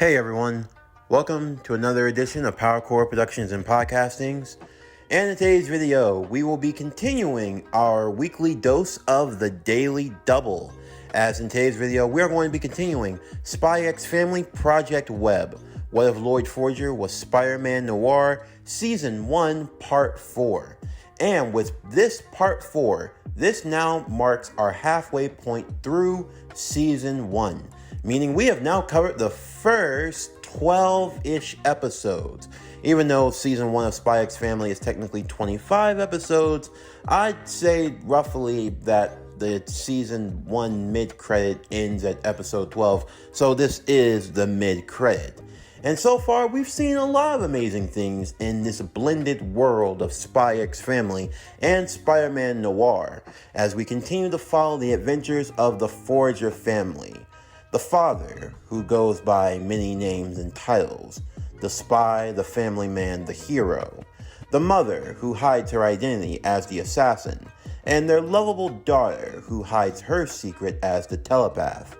Hey everyone, welcome to another edition of PowerCore Productions and Podcastings. And in today's video, we will be continuing our weekly dose of the Daily Double. As in today's video, we are going to be continuing Spy X Family Project W.E.B. What If Loid Forger Was Spider-Man Noir Season 1 Part 4. And with this Part 4, this now marks our halfway point through Season 1. Meaning we have now covered the first 12-ish episodes. Even though Season 1 of Spy X Family is technically 25 episodes, I'd say roughly that the Season 1 mid-credit ends at episode 12, so this is the mid-credit. And so far, we've seen a lot of amazing things in this blended world of Spy X Family and Spider-Man Noir, as we continue to follow the adventures of the Forger family. The father, who goes by many names and titles. The spy, the family man, the hero. The mother, who hides her identity as the assassin. And their lovable daughter, who hides her secret as the telepath.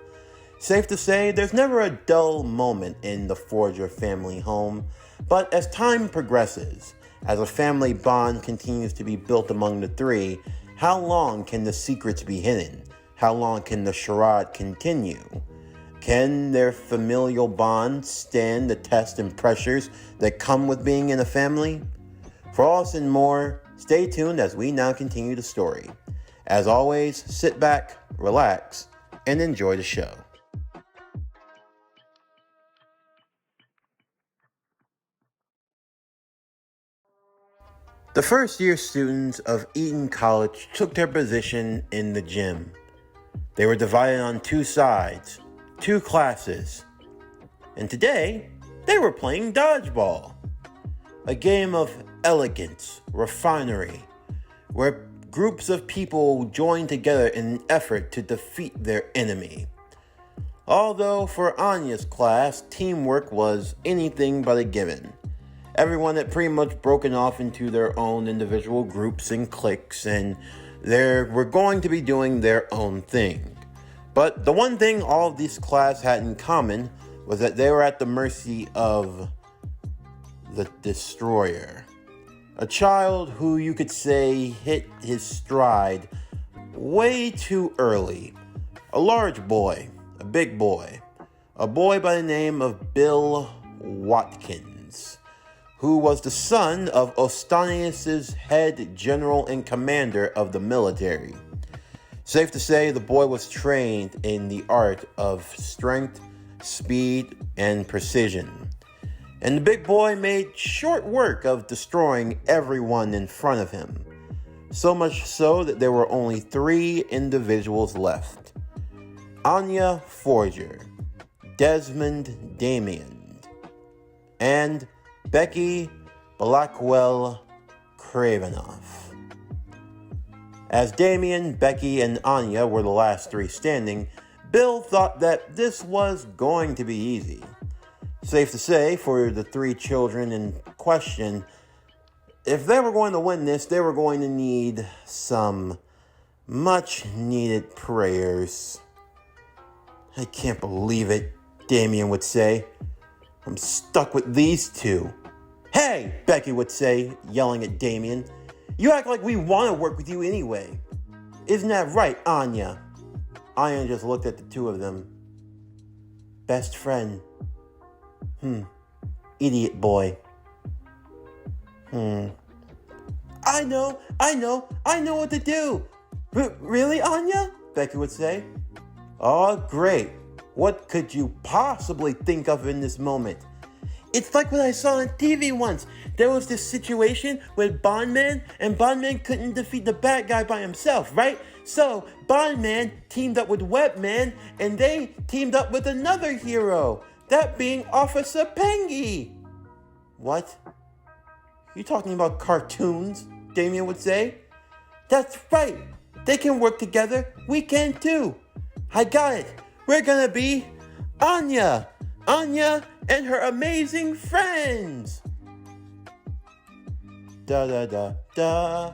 Safe to say, there's never a dull moment in the Forger family home. But as time progresses, as a family bond continues to be built among the three, how long can the secrets be hidden? How long can the charade continue? Can their familial bond stand the test and pressures that come with being in a family? For all this and more, stay tuned as we now continue the story. As always, sit back, relax, and enjoy the show. The first-year students of Eton College took their position in the gym. They were divided on two sides. Two classes, and today they were playing dodgeball, a game of elegance, refinery, where groups of people join together in an effort to defeat their enemy. Although for Anya's class, teamwork was anything but a given. Everyone had pretty much broken off into their own individual groups and cliques, and they were going to be doing their own thing. But the one thing all of these classes had in common was that they were at the mercy of the Destroyer. A child who you could say hit his stride way too early. A large boy, a big boy, a boy by the name of Bill Watkins, who was the son of Ostanius' head general and commander of the military. Safe to say, the boy was trained in the art of strength, speed, and precision. And the big boy made short work of destroying everyone in front of him. So much so that there were only 3 individuals left. Anya Forger, Desmond Damien, and Becky Blackwell Cravenoff. As Damien, Becky, and Anya were the last 3 standing, Bill thought that this was going to be easy. Safe to say, for the 3 children in question, if they were going to win this, they were going to need some much-needed prayers. I can't believe it, Damien would say. I'm stuck with these 2. Hey, Becky would say, yelling at Damien. You act like we want to work with you anyway. Isn't that right, Anya? Anya just looked at the 2 of them. Best friend. Idiot boy. I know what to do. Really, Anya? Becky would say. Oh, great. What could you possibly think of in this moment? It's like what I saw on TV once. There was this situation with Bondman, and Bondman couldn't defeat the bad guy by himself, right? So, Bondman teamed up with Webman, and they teamed up with another hero, that being Officer Pengy. What? You talking about cartoons? Damien would say. That's right. They can work together. We can too. I got it. We're gonna be Anya and her amazing friends. Da da da da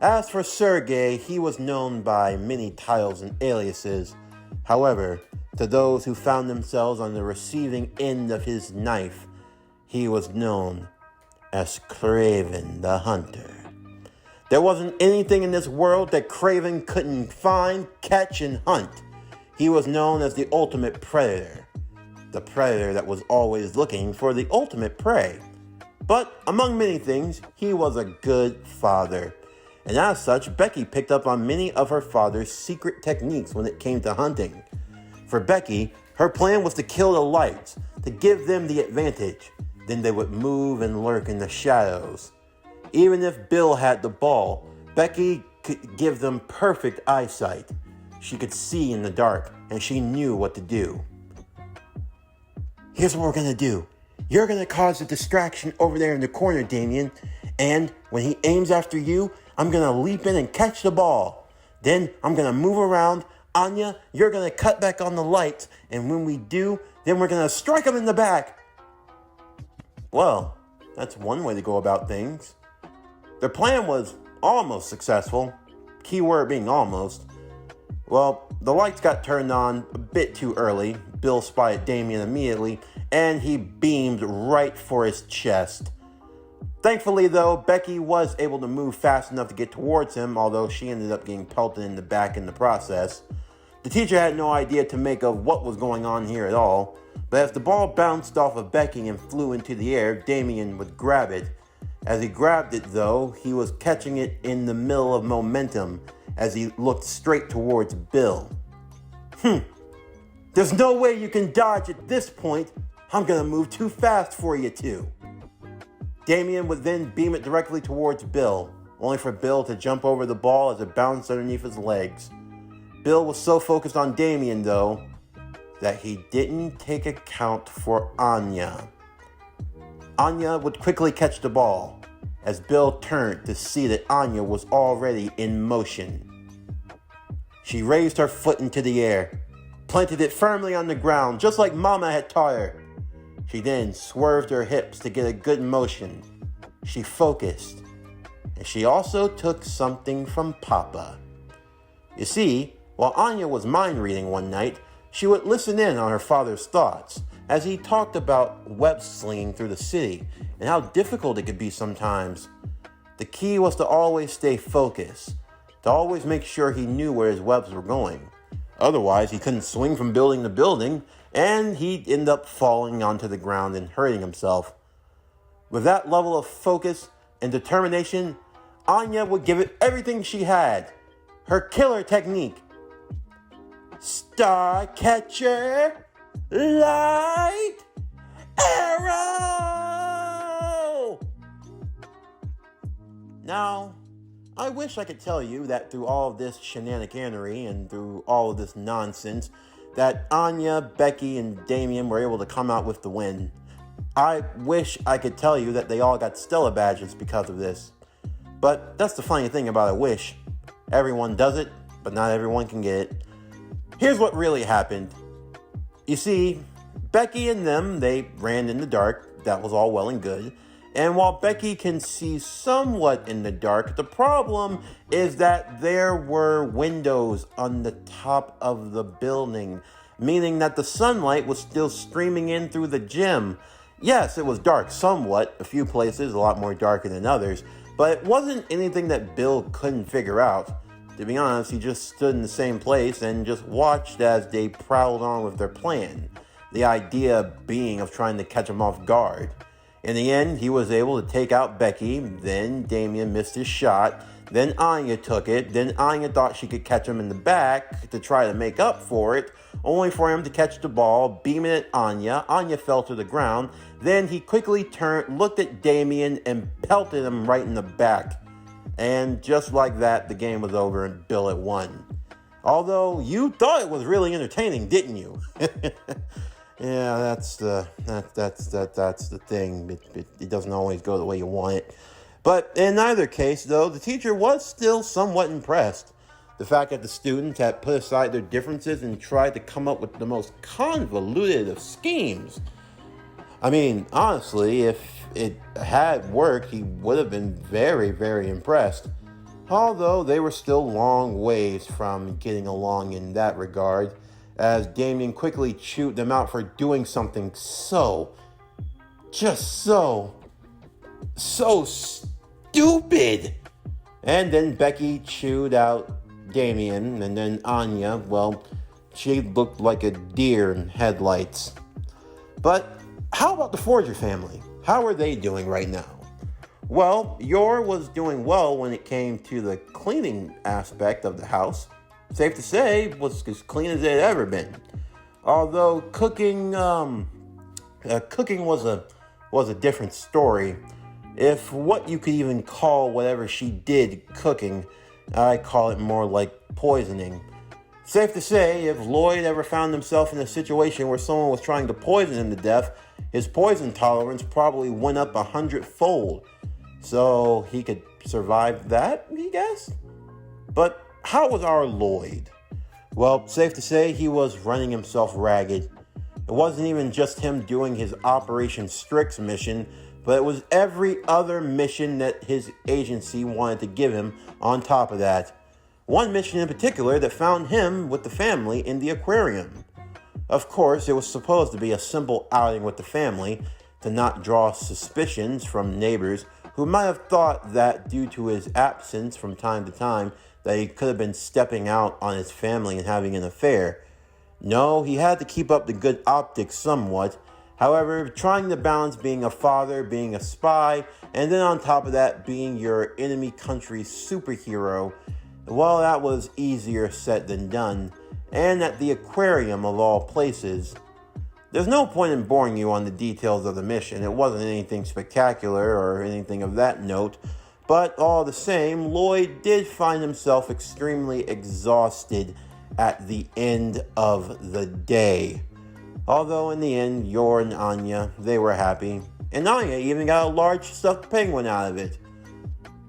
As for Sergei, he was known by many titles and aliases. However, to those who found themselves on the receiving end of his knife, he was known as Craven the Hunter. There wasn't anything in this world that Craven couldn't find, catch, and hunt. He was known as the ultimate predator. The predator that was always looking for the ultimate prey. But among many things, he was a good father. And as such, Becky picked up on many of her father's secret techniques when it came to hunting. For Becky, her plan was to kill the lights, to give them the advantage. Then they would move and lurk in the shadows. Even if Bill had the ball, Becky could give them perfect eyesight. She could see in the dark, and she knew what to do. Here's what we're going to do. You're going to cause a distraction over there in the corner, Damien. And when he aims after you, I'm going to leap in and catch the ball. Then I'm going to move around. Anya, you're going to cut back on the lights. And when we do, then we're going to strike him in the back. Well, that's one way to go about things. Their plan was almost successful. Keyword being almost. Well, the lights got turned on a bit too early. Bill spotted Damien immediately, and he beamed right for his chest. Thankfully, though, Becky was able to move fast enough to get towards him, although she ended up getting pelted in the back in the process. The teacher had no idea to make of what was going on here at all, but as the ball bounced off of Becky and flew into the air, Damien would grab it. As he grabbed it, though, he was catching it in the middle of momentum as he looked straight towards Bill. There's no way you can dodge at this point. I'm gonna move too fast for you two. Damien would then beam it directly towards Bill, only for Bill to jump over the ball as it bounced underneath his legs. Bill was so focused on Damien, though, that he didn't take account for Anya. Anya would quickly catch the ball, as Bill turned to see that Anya was already in motion. She raised her foot into the air, planted it firmly on the ground, just like Mama had taught her. She then swerved her hips to get a good motion. She focused, and she also took something from Papa. You see, while Anya was mind reading one night, she would listen in on her father's thoughts as he talked about web slinging through the city and how difficult it could be sometimes. The key was to always stay focused, to always make sure he knew where his webs were going. Otherwise, he couldn't swing from building to building, and he'd end up falling onto the ground and hurting himself. With that level of focus and determination, Anya would give it everything she had. Her killer technique. Star catcher, light, arrow! Now, I wish I could tell you that through all of this shenaniganery and through all of this nonsense, that Anya, Becky, and Damien were able to come out with the win. I wish I could tell you that they all got Stella badges because of this. But that's the funny thing about a wish. Everyone does it, but not everyone can get it. Here's what really happened. You see, Becky and them, they ran in the dark. That was all well and good. And while Becky can see somewhat in the dark, the problem is that there were windows on the top of the building, meaning that the sunlight was still streaming in through the gym. Yes, it was dark somewhat, a few places a lot more darker than others, but it wasn't anything that Bill couldn't figure out. To be honest, he just stood in the same place and just watched as they prowled on with their plan. The idea being of trying to catch him off guard. In the end, he was able to take out Becky, then Damien missed his shot, then Anya took it, then Anya thought she could catch him in the back to try to make up for it, only for him to catch the ball, beam it at Anya. Anya fell to the ground, then he quickly turned, looked at Damien, and pelted him right in the back. And just like that, the game was over and Bill had won. Although, you thought it was really entertaining, didn't you? Yeah, that's the thing. It doesn't always go the way you want it. But in either case, though, the teacher was still somewhat impressed. The fact that the students had put aside their differences and tried to come up with the most convoluted of schemes. I mean, honestly, if it had worked, he would have been very, very impressed. Although they were still long ways from getting along in that regard, as Damien quickly chewed them out for doing something so stupid. And then Becky chewed out Damien, and then Anya, well, she looked like a deer in headlights. But how about the Forger family? How are they doing right now? Well, Yor was doing well when it came to the cleaning aspect of the house. Safe to say, it was as clean as it had ever been. Although cooking was a different story. If what you could even call whatever she did cooking, I call it more like poisoning. Safe to say, if Loid ever found himself in a situation where someone was trying to poison him to death, his poison tolerance probably went up 100-fold. So he could survive that, I guess? But how was our Loid? Well, safe to say, he was running himself ragged. It wasn't even just him doing his Operation Strix mission, but it was every other mission that his agency wanted to give him on top of that. One mission in particular that found him with the family in the aquarium. Of course, it was supposed to be a simple outing with the family to not draw suspicions from neighbors who might have thought that due to his absence from time to time that he could have been stepping out on his family and having an affair. No, he had to keep up the good optics somewhat. However, trying to balance being a father, being a spy, and then on top of that, being your enemy country's superhero, well, that was easier said than done. And at the aquarium of all places. There's no point in boring you on the details of the mission. It wasn't anything spectacular or anything of that note. But all the same, Loid did find himself extremely exhausted at the end of the day. Although in the end, Yor and Anya, they were happy. And Anya even got a large stuffed penguin out of it.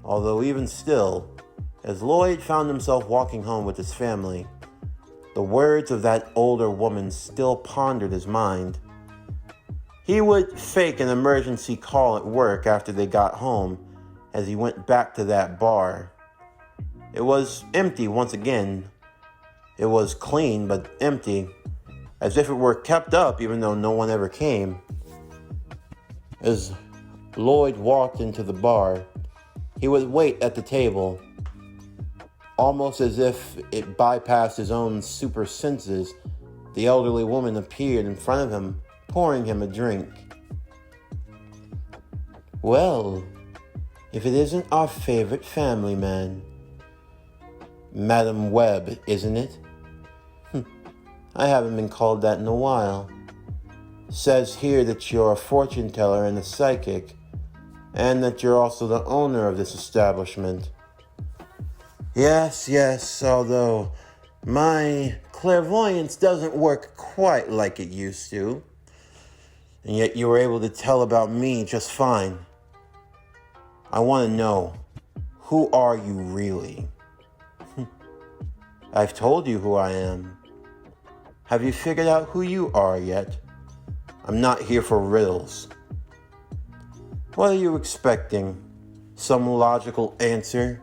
Although even still, as Loid found himself walking home with his family, the words of that older woman still pondered his mind. He would fake an emergency call at work after they got home as he went back to that bar. It was empty once again. It was clean but empty, as if it were kept up even though no one ever came. As Loid walked into the bar, he would wait at the table. Almost as if it bypassed his own super senses, the elderly woman appeared in front of him, pouring him a drink. Well, if it isn't our favorite family man. Madam Webb, isn't it? I haven't been called that in a while. Says here that you're a fortune teller and a psychic, and that you're also the owner of this establishment. Yes, although my clairvoyance doesn't work quite like it used to. And yet you were able to tell about me just fine. I want to know, who are you really? I've told you who I am. Have you figured out who you are yet? I'm not here for riddles. What are you expecting? Some logical answer?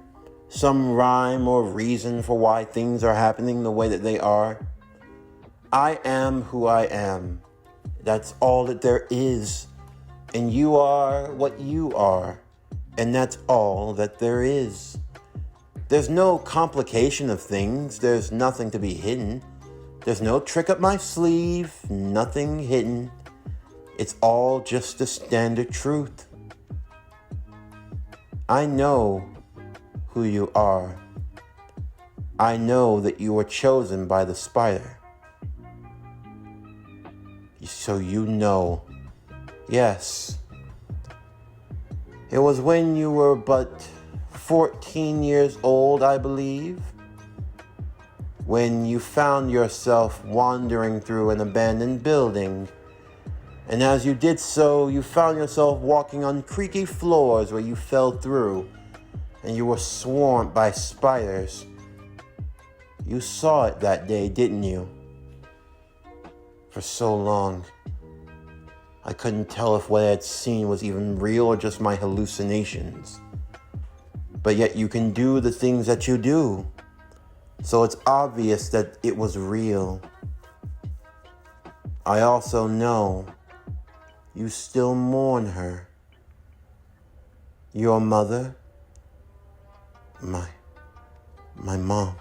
Some rhyme or reason for why things are happening the way that they are? I am who I am. That's all that there is. And you are what you are. And that's all that there is. There's no complication of things. There's nothing to be hidden. There's no trick up my sleeve. Nothing hidden. It's all just the standard truth. I know who you are. I know that you were chosen by the spider. So you know. Yes. It was when you were but 14 years old, I believe, when you found yourself wandering through an abandoned building. And as you did so, you found yourself walking on creaky floors where you fell through, and you were swarmed by spiders. You saw it that day, didn't you? For so long, I couldn't tell if what I had seen was even real or just my hallucinations. but yet you can do the things that you do. So it's obvious that it was real. I also know you still mourn her. Your mother, my mom.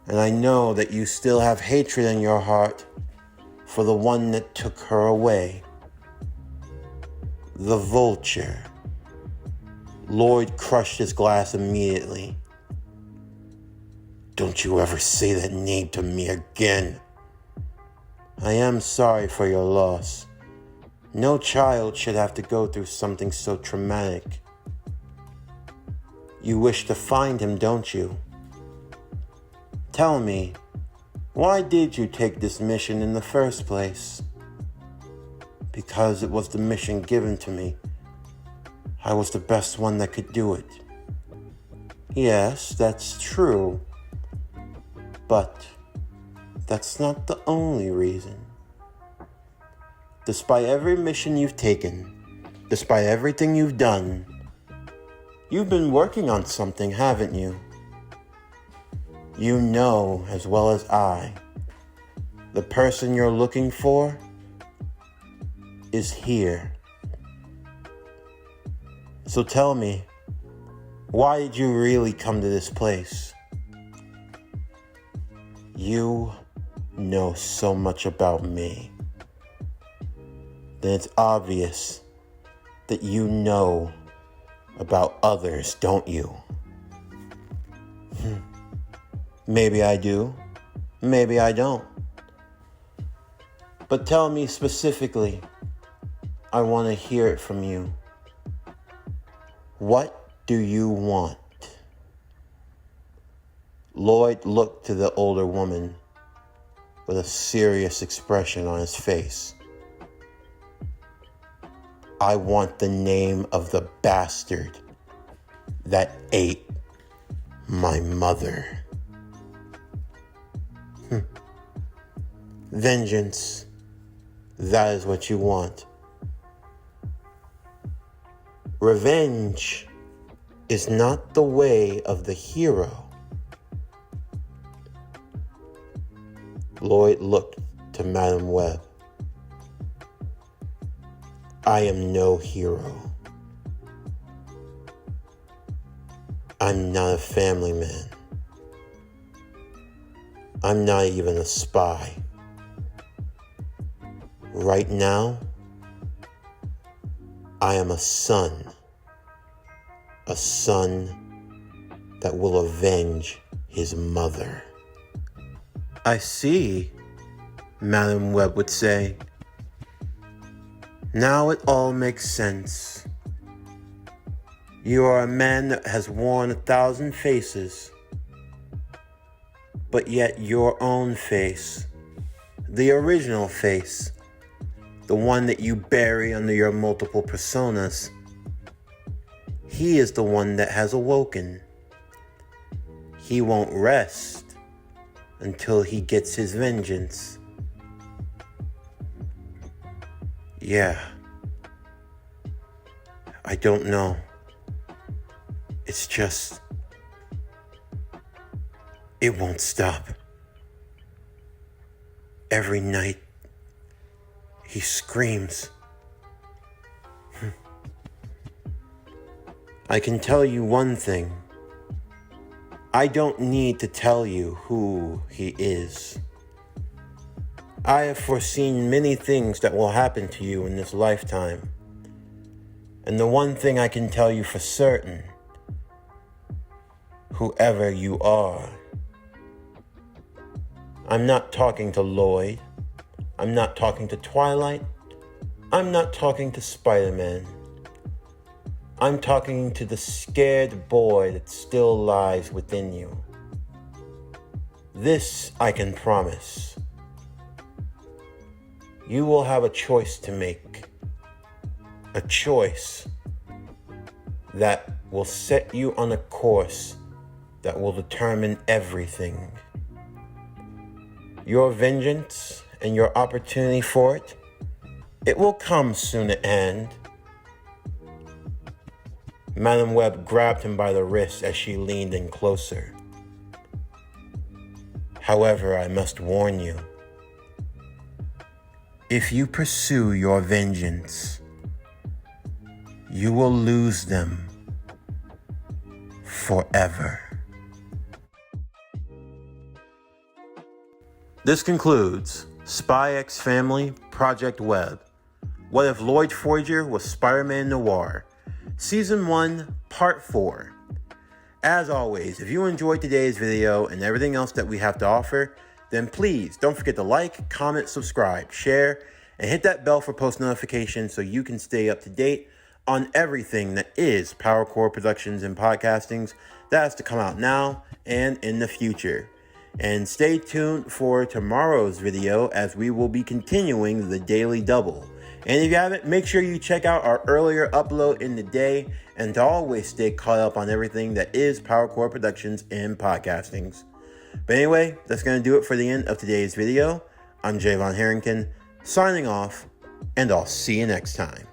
And I know that you still have hatred in your heart for the one that took her away. The vulture. Loid crushed his glass immediately. Don't you ever say that name to me again. I am sorry for your loss. No child should have to go through something so traumatic. You wish to find him, don't you? Tell me, why did you take this mission in the first place? Because it was the mission given to me. I was the best one that could do it. Yes, that's true. But that's not the only reason. Despite every mission you've taken, despite everything you've done, you've been working on something, haven't you? You know as well as I, the person you're looking for is here. So tell me, why did you really come to this place? You know so much about me. Then it's obvious that you know about others, don't you? Maybe I do, maybe I don't. But tell me specifically, I want to hear it from you. What do you want? Loid looked to the older woman with a serious expression on his face. I want the name of the bastard that ate my mother. Vengeance, that is what you want. Revenge is not the way of the hero. Loid looked to Madame W.E.B. I am no hero. I'm not a family man. I'm not even a spy. Right now, I am a son that will avenge his mother. I see, Madame W.E.B. would say. Now it all makes sense. You are a man that has worn 1,000 faces, but yet your own face, the original face, the one that you bury under your multiple personas, he is the one that has awoken. He won't rest until he gets his vengeance. Yeah. I don't know. It's just, it won't stop. Every night, he screams. I can tell you one thing. I don't need to tell you who he is. I have foreseen many things that will happen to you in this lifetime. And the one thing I can tell you for certain, whoever you are, I'm not talking to Loid. I'm not talking to Twilight. I'm not talking to Spider-Man. I'm talking to the scared boy that still lies within you. This I can promise. You will have a choice to make. A choice that will set you on a course that will determine everything. Your vengeance and your opportunity for it, it will come soon at hand. Madam Webb grabbed him by the wrist as she leaned in closer. However, I must warn you. If you pursue your vengeance, you will lose them forever. This concludes Spy X Family Project Web. What if Loid Forger was Spider-Man Noir? Season 1, Part 4. As always, if you enjoyed today's video and everything else that we have to offer, then please don't forget to like, comment, subscribe, share, and hit that bell for post notifications so you can stay up to date on everything that is PowerCore Productions and Podcastings that has to come out now and in the future. And stay tuned for tomorrow's video as we will be continuing the Daily Double. And if you haven't, make sure you check out our earlier upload in the day and to always stay caught up on everything that is PowerCore Productions and Podcastings. But anyway, that's going to do it for the end of today's video. I'm Javon Harrington, signing off, and I'll see you next time.